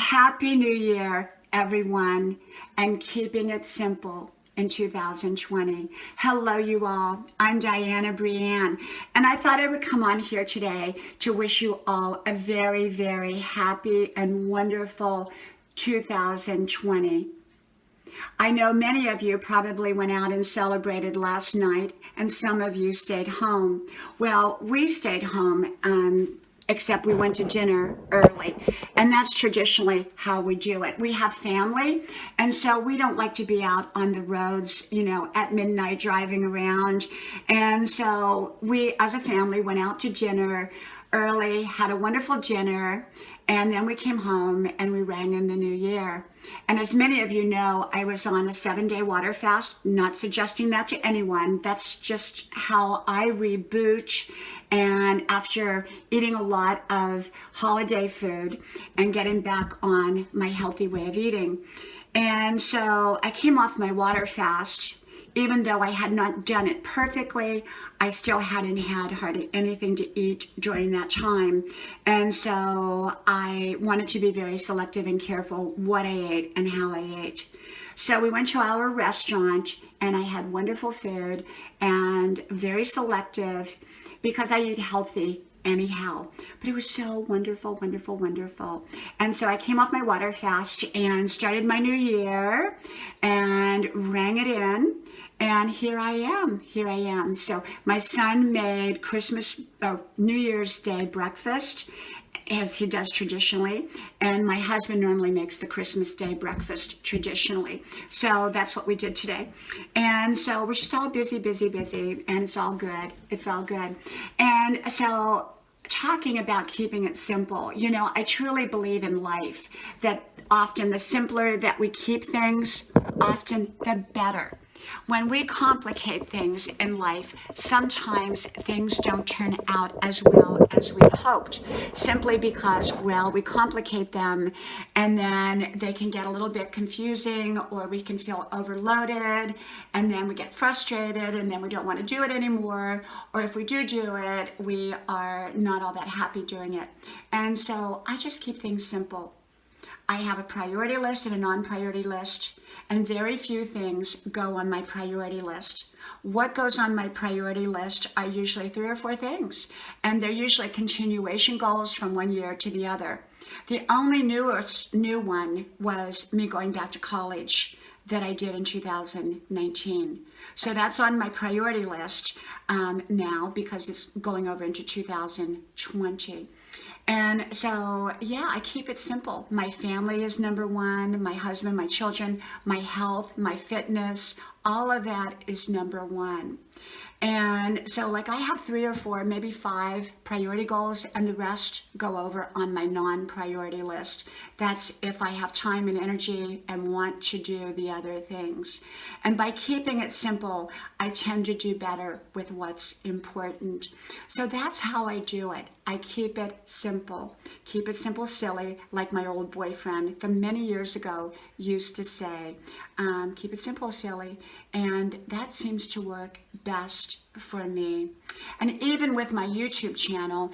Happy New Year, everyone, and keeping it simple in 2020. Hello, you all. I'm Diana Brianne, and I thought I would come on here today to wish you all a very, very happy and wonderful 2020. I know many of you probably went out and celebrated last night, and some of you stayed home. Well, we stayed home, except we went to dinner early, and that's traditionally how we do it. We have family, and so we don't like to be out on the roads, at midnight driving around. And so we, as a family, went out to dinner early, had a wonderful dinner, and then we came home and we rang in the new year. And as many of you know, I was on a 7-day water fast, not suggesting that to anyone. That's just how I reboot. And after eating a lot of holiday food and getting back on my healthy way of eating. And so I came off my water fast. Even though I had not done it perfectly, I still hadn't had hardly anything to eat during that time. And so I wanted to be very selective and careful what I ate and how I ate. So we went to our restaurant and I had wonderful food and very selective because I eat healthy anyhow. But it was so wonderful, wonderful, wonderful. And so I came off my water fast and started my new year and rang it in. And here I am. So my son made New Year's Day breakfast, as he does traditionally. And my husband normally makes the Christmas Day breakfast traditionally. So that's what we did today. And so we're just all busy, and it's all good. It's all good. And so talking about keeping it simple, I truly believe in life that often the simpler that we keep things, often the better. When we complicate things in life, sometimes things don't turn out as well as we hoped, simply because, we complicate them and then they can get a little bit confusing, or we can feel overloaded and then we get frustrated and then we don't want to do it anymore. Or if we do it, we are not all that happy doing it. And so I just keep things simple. I have a priority list and a non-priority list, and very few things go on my priority list. What goes on my priority list are usually 3 or 4 things, and they're usually continuation goals from one year to the other. The only new one was me going back to college that I did in 2019. So that's on my priority list now because it's going over into 2020. And so, I keep it simple. My family is number one, my husband, my children, my health, my fitness, all of that is number one. And so I have 3 or 4, maybe 5 priority goals, and the rest go over on my non-priority list. That's if I have time and energy and want to do the other things. And by keeping it simple, I tend to do better with what's important. So that's how I do it. I keep it simple. Keep it simple, silly, like my old boyfriend from many years ago used to say. Keep it simple, silly. And that seems to work best for me. And even with my YouTube channel,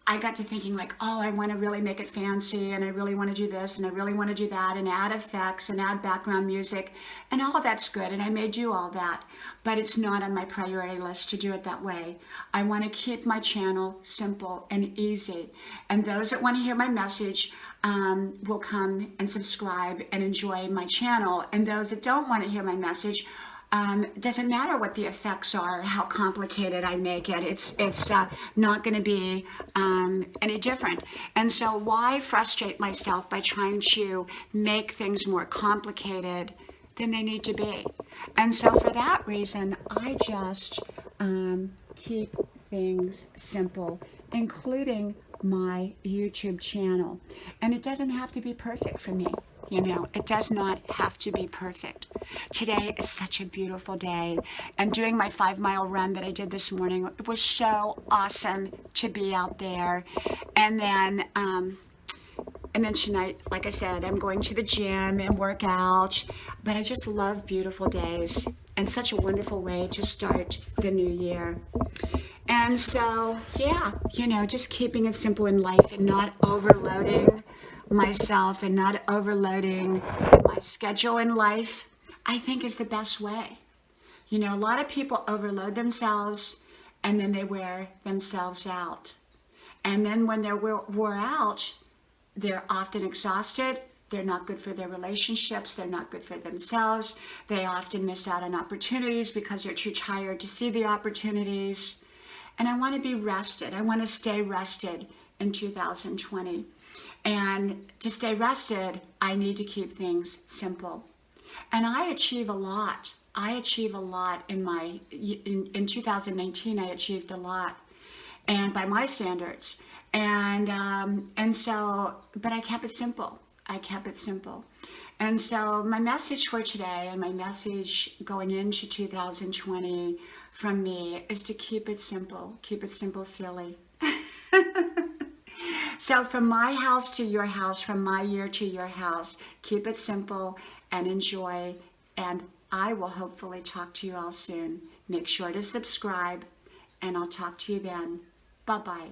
I got to thinking I want to really make it fancy, and I really want to do this, and I really want to do that, and add effects and add background music, and all of that's good, and I may do all that, but it's not on my priority list to do it that way. I want to keep my channel simple and easy, and those that want to hear my message will come and subscribe and enjoy my channel, and those that don't want to hear my message, doesn't matter what the effects are, how complicated I make it. It's not going to be any different. And so why frustrate myself by trying to make things more complicated than they need to be? And so for that reason, I just keep things simple, including my YouTube channel. And it doesn't have to be perfect for me. It does not have to be perfect. Today is such a beautiful day, and doing my 5-mile run that I did this morning, it was so awesome to be out there. And then tonight, like I said, I'm going to the gym and work out, but I just love beautiful days and such a wonderful way to start the new year. And so, just keeping it simple in life and not overloading myself and not overloading my schedule in life, I think is the best way. You know, a lot of people overload themselves and then they wear themselves out. And then when they're wore out, they're often exhausted. They're not good for their relationships. They're not good for themselves. They often miss out on opportunities because they're too tired to see the opportunities. And I want to be rested. I want to stay rested in 2020. And to stay rested, I need to keep things simple. And I achieve a lot. I achieve a lot in 2019. I achieved a lot, and by my standards. And so, but I kept it simple. I kept it simple. And so my message for today and my message going into 2020 from me is to keep it simple, silly. So from my house to your house, from my year to your house, keep it simple and enjoy. And I will hopefully talk to you all soon. Make sure to subscribe and I'll talk to you then. Bye-bye.